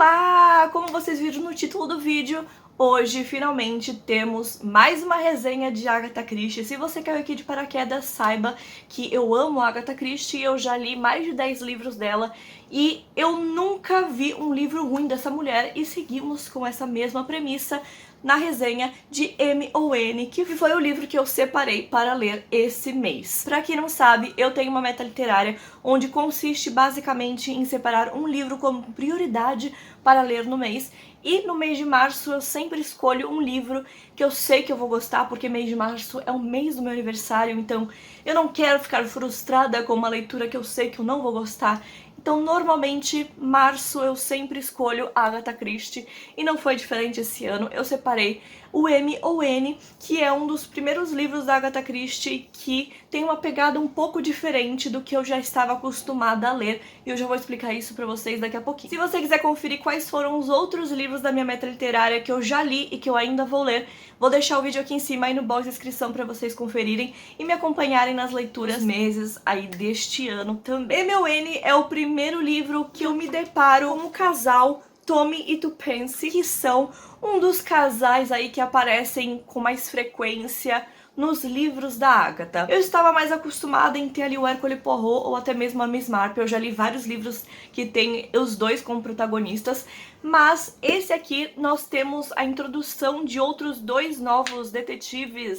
Olá! Como vocês viram no título do vídeo, hoje finalmente temos mais uma resenha de Agatha Christie. Se você caiu aqui de paraquedas, saiba que eu amo Agatha Christie, eu já li mais de 10 livros dela e eu nunca vi um livro ruim dessa mulher, e seguimos com essa mesma premissa na resenha de M ou N, que foi o livro que eu separei para ler esse mês. Pra quem não sabe, eu tenho uma meta literária onde consiste basicamente em separar um livro como prioridade para ler no mês, e no mês de março eu sempre escolho um livro que eu sei que eu vou gostar, porque mês de março é o mês do meu aniversário, então eu não quero ficar frustrada com uma leitura que eu sei que eu não vou gostar. Então, normalmente, março eu sempre escolho Agatha Christie, e não foi diferente esse ano. Eu separei o M ou N, que é um dos primeiros livros da Agatha Christie que tem uma pegada um pouco diferente do que eu já estava acostumada a ler, e eu já vou explicar isso pra vocês daqui a pouquinho. Se você quiser conferir quais foram os outros livros da minha meta literária que eu já li e que eu ainda vou ler, vou deixar o vídeo aqui em cima e no box de descrição pra vocês conferirem e me acompanharem nas leituras meses aí deste ano também. M ou N é o primeiro livro que eu me deparo com o casal Tommy e Tuppence, que são um dos casais aí que aparecem com mais frequência nos livros da Agatha. Eu estava mais acostumada em ter ali o Hercule Poirot ou até mesmo a Miss Marple. Eu já li vários livros que tem os dois como protagonistas, mas esse aqui nós temos a introdução de outros dois novos detetive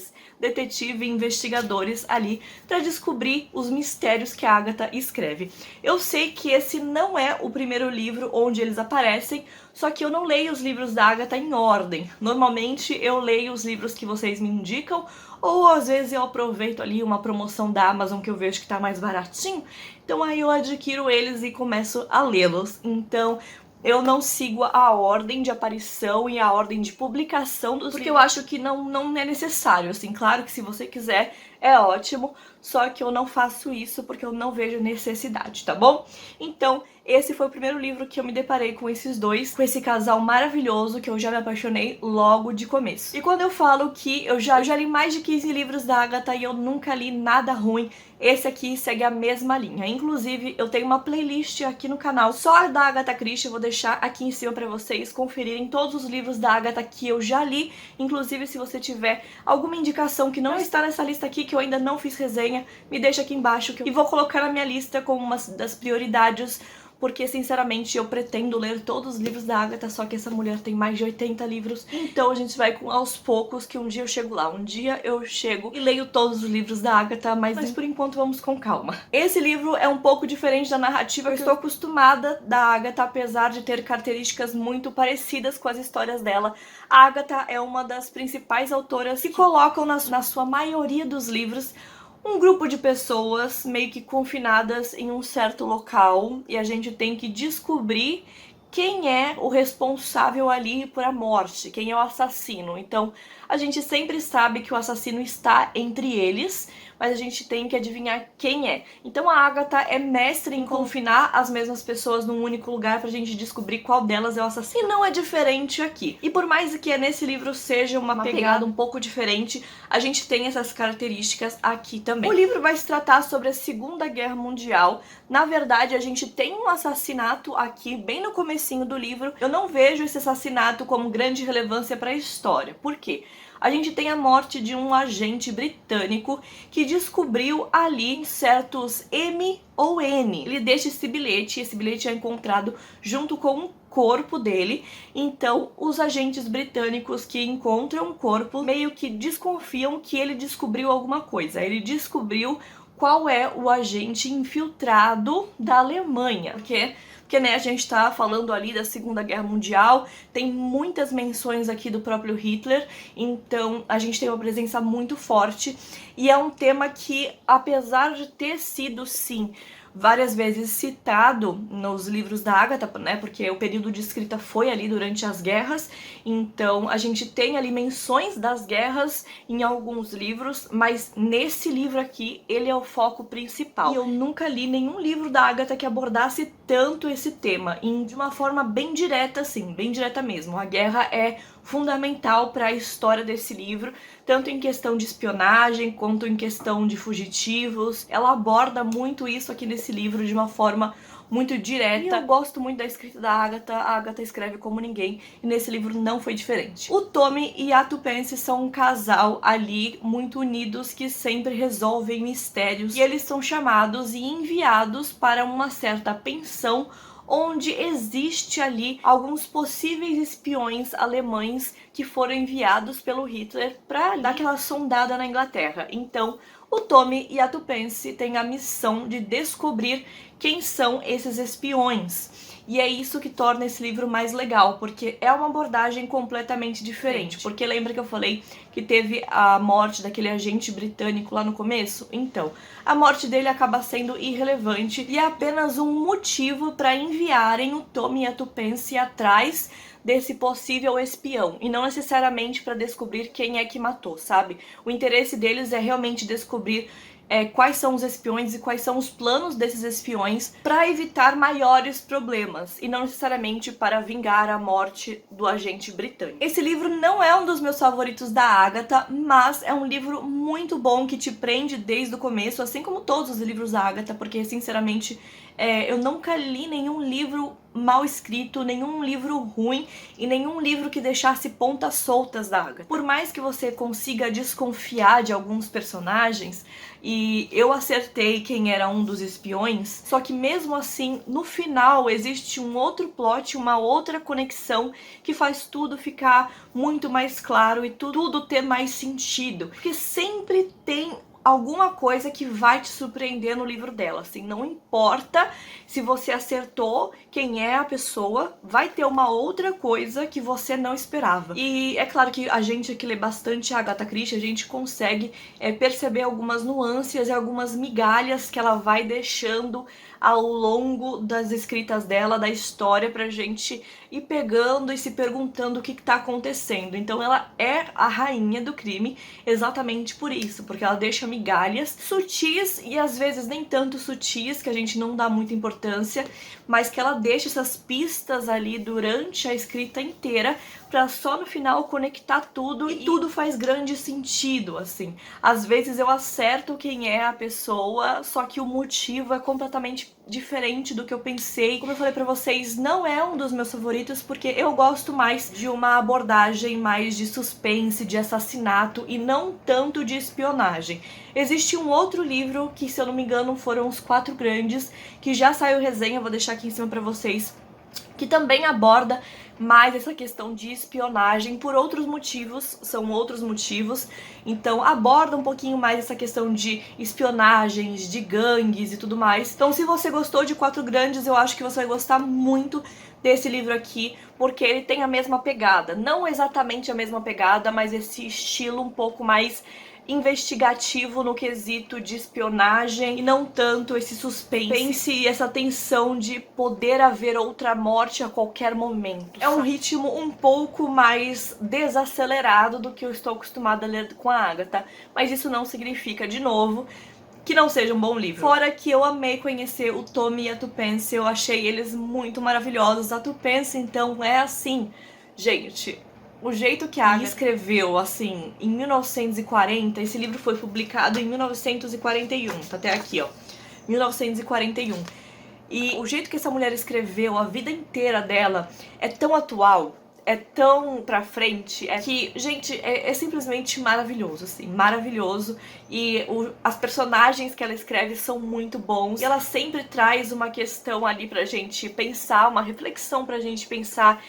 investigadores ali para descobrir os mistérios que a Agatha escreve. Eu sei que esse não é o primeiro livro onde eles aparecem, só que eu não leio os livros da Agatha em ordem. Normalmente eu leio os livros que vocês me indicam, ou às vezes eu aproveito ali uma promoção da Amazon que eu vejo que tá mais baratinho, então aí eu adquiro eles e começo a lê-los. Então eu não sigo a ordem de aparição e a ordem de publicação dos livros, porque eu acho que não é necessário, assim. Claro que se você quiser é ótimo, só que eu não faço isso porque eu não vejo necessidade, tá bom? Então, esse foi o primeiro livro que eu me deparei com esses dois, com esse casal maravilhoso, que eu já me apaixonei logo de começo. E quando eu falo que eu já li mais de 15 livros da Agatha e eu nunca li nada ruim, esse aqui segue a mesma linha. Inclusive, eu tenho uma playlist aqui no canal só da Agatha Christie, eu vou deixar aqui em cima pra vocês conferirem todos os livros da Agatha que eu já li. Inclusive, se você tiver alguma indicação que não está nessa lista aqui, que eu ainda não fiz resenha, me deixa aqui embaixo e vou colocar na minha lista como uma das prioridades, porque sinceramente eu pretendo ler todos os livros da Agatha, só que essa mulher tem mais de 80 livros, então a gente vai aos poucos, que um dia eu chego lá, um dia eu chego e leio todos os livros da Agatha, mas por enquanto vamos com calma. Esse livro é um pouco diferente da narrativa que eu estou acostumada da Agatha, apesar de ter características muito parecidas com as histórias dela. A Agatha é uma das principais autoras que colocam na sua maioria dos livros um grupo de pessoas meio que confinadas em um certo local, e a gente tem que descobrir quem é o responsável ali por a morte, quem é o assassino. Então, a gente sempre sabe que o assassino está entre eles, mas a gente tem que adivinhar quem é. Então a Agatha é mestre em confinar as mesmas pessoas num único lugar pra gente descobrir qual delas é o assassino. E não é diferente aqui. E por mais que nesse livro seja uma pegada um pouco diferente, a gente tem essas características aqui também. O livro vai se tratar sobre a Segunda Guerra Mundial. Na verdade, a gente tem um assassinato aqui, bem no comecinho do livro. Eu não vejo esse assassinato como grande relevância para a história. Por quê? A gente tem a morte de um agente britânico que descobriu ali certos M ou N. Ele deixa esse bilhete é encontrado junto com o corpo dele. Então, os agentes britânicos que encontram o corpo meio que desconfiam que ele descobriu alguma coisa. Ele descobriu qual é o agente infiltrado da Alemanha, porque né, a gente tá falando ali da Segunda Guerra Mundial, tem muitas menções aqui do próprio Hitler, então a gente tem uma presença muito forte, e é um tema que, apesar de ter sido, sim, várias vezes citado nos livros da Agatha, né, porque o período de escrita foi ali durante as guerras, então a gente tem ali menções das guerras em alguns livros, mas nesse livro aqui ele é o foco principal. E eu nunca li nenhum livro da Agatha que abordasse tanto esse tema, de uma forma bem direta, assim, bem direta mesmo. A guerra é fundamental para a história desse livro, tanto em questão de espionagem quanto em questão de fugitivos. Ela aborda muito isso aqui nesse livro de uma forma muito direta. E eu gosto muito da escrita da Agatha, a Agatha escreve como ninguém, e nesse livro não foi diferente. O Tommy e a Tuppence são um casal ali, muito unidos, que sempre resolvem mistérios, e eles são chamados e enviados para uma certa pensão onde existe ali alguns possíveis espiões alemães que foram enviados pelo Hitler para dar aquela sondada na Inglaterra. Então, o Tommy e a Tuppence têm a missão de descobrir quem são esses espiões. E é isso que torna esse livro mais legal, porque é uma abordagem completamente diferente. Porque lembra que eu falei que teve a morte daquele agente britânico lá no começo? Então, a morte dele acaba sendo irrelevante e é apenas um motivo para enviarem o Tommy e a Tuppence atrás desse possível espião, e não necessariamente para descobrir quem é que matou, sabe? O interesse deles é realmente descobrir quais são os espiões e quais são os planos desses espiões para evitar maiores problemas, e não necessariamente para vingar a morte do agente britânico. Esse livro não é um dos meus favoritos da Agatha, mas é um livro muito bom que te prende desde o começo, assim como todos os livros da Agatha, porque sinceramente eu nunca li nenhum livro mal escrito, nenhum livro ruim e nenhum livro que deixasse pontas soltas da Agatha. Por mais que você consiga desconfiar de alguns personagens, e eu acertei quem era um dos espiões, só que mesmo assim, no final, existe um outro plot, uma outra conexão que faz tudo ficar muito mais claro e tudo ter mais sentido. Porque sempre tem alguma coisa que vai te surpreender no livro dela, assim, não importa se você acertou quem é a pessoa, vai ter uma outra coisa que você não esperava. E é claro que a gente que lê bastante a Agatha Christie, a gente consegue perceber algumas nuances e algumas migalhas que ela vai deixando ao longo das escritas dela, da história, pra gente ir pegando e se perguntando o que tá acontecendo. Então ela é a rainha do crime exatamente por isso, porque ela deixa migalhas sutis e às vezes nem tanto sutis, que a gente não dá muita importância, mas que ela deixa essas pistas ali durante a escrita inteira pra só no final conectar tudo e tudo faz grande sentido, assim. Às vezes eu acerto quem é a pessoa, só que o motivo é completamente diferente do que eu pensei. Como eu falei pra vocês, não é um dos meus favoritos porque eu gosto mais de uma abordagem mais de suspense, de assassinato e não tanto de espionagem. Existe um outro livro que, se eu não me engano, foram Os Quatro Grandes, que já saiu resenha, vou deixar aqui em cima pra vocês, que também aborda mais essa questão de espionagem por outros motivos, são outros motivos, então aborda um pouquinho mais essa questão de espionagens, de gangues e tudo mais. Então se você gostou de Quatro Grandes, eu acho que você vai gostar muito desse livro aqui, porque ele tem a mesma pegada, não exatamente a mesma pegada, mas esse estilo um pouco mais investigativo no quesito de espionagem e não tanto esse suspense e essa tensão de poder haver outra morte a qualquer momento. É um ritmo um pouco mais desacelerado do que eu estou acostumada a ler com a Agatha, mas isso não significa, de novo, que não seja um bom livro. Fora que eu amei conhecer o Tommy e a Tuppence, eu achei eles muito maravilhosos. A Tuppence, então, é assim, gente, o jeito que a Agatha escreveu, assim, em 1940, esse livro foi publicado em 1941, tá até aqui, ó, 1941. E o jeito que essa mulher escreveu a vida inteira dela é tão atual, é tão pra frente, que, gente, é simplesmente maravilhoso, assim, maravilhoso. E as personagens que ela escreve são muito bons. E ela sempre traz uma questão ali pra gente pensar, uma reflexão pra gente pensar,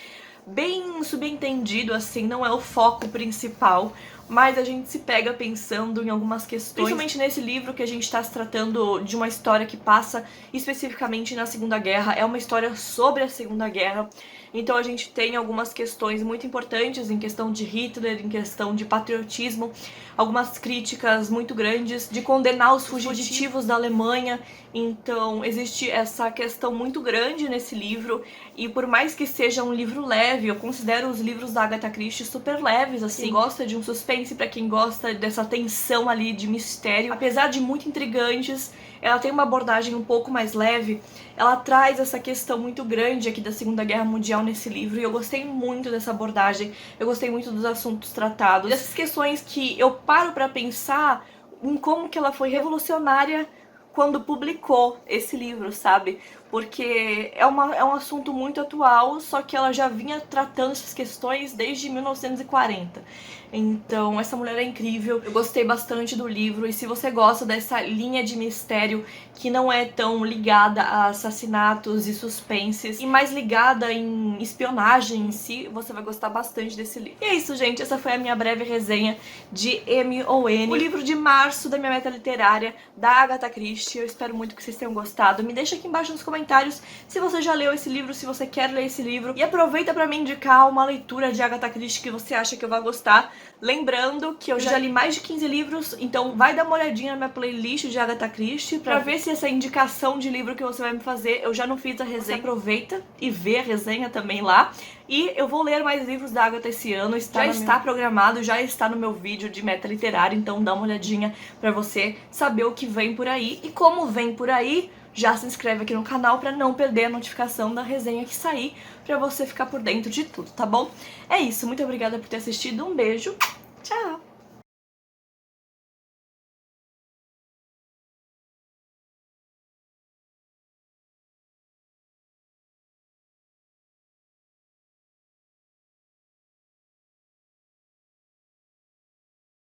bem subentendido, assim, não é o foco principal, mas a gente se pega pensando em algumas questões, principalmente nesse livro que a gente está se tratando de uma história que passa especificamente na Segunda Guerra, é uma história sobre a Segunda Guerra, então a gente tem algumas questões muito importantes em questão de Hitler, em questão de patriotismo, algumas críticas muito grandes de condenar os fugitivos da Alemanha, então existe essa questão muito grande nesse livro, e por mais que seja um livro leve, eu considero os livros da Agatha Christie super leves, assim, quem gosta de um suspense, pra quem gosta dessa tensão ali de mistério, apesar de muito intrigantes, ela tem uma abordagem um pouco mais leve, ela traz essa questão muito grande aqui da Segunda Guerra Mundial nesse livro, e eu gostei muito dessa abordagem, eu gostei muito dos assuntos tratados, dessas questões que eu paro pra pensar em como que ela foi revolucionária quando publicou esse livro, sabe? porque é um assunto muito atual, só que ela já vinha tratando essas questões desde 1940. Então, essa mulher é incrível, eu gostei bastante do livro, e se você gosta dessa linha de mistério que não é tão ligada a assassinatos e suspenses, e mais ligada em espionagem em si, você vai gostar bastante desse livro. E é isso, gente, essa foi a minha breve resenha de M.O.N., o livro de março da minha meta literária, da Agatha Christie. Eu espero muito que vocês tenham gostado. Me deixa aqui embaixo nos comentários se você já leu esse livro, se você quer ler esse livro, e aproveita pra me indicar uma leitura de Agatha Christie que você acha que eu vou gostar. Lembrando que eu já li mais de 15 livros, então vai dar uma olhadinha na minha playlist de Agatha Christie pra ver se essa indicação de livro que você vai me fazer, eu já não fiz a resenha. Você aproveita e vê a resenha também lá. E eu vou ler mais livros da Agatha esse ano, já está programado, já está no meu vídeo de meta literária, então dá uma olhadinha pra você saber o que vem por aí. E como vem por aí, já se inscreve aqui no canal pra não perder a notificação da resenha que sair, pra você ficar por dentro de tudo, tá bom? É isso, muito obrigada por ter assistido, um beijo, tchau!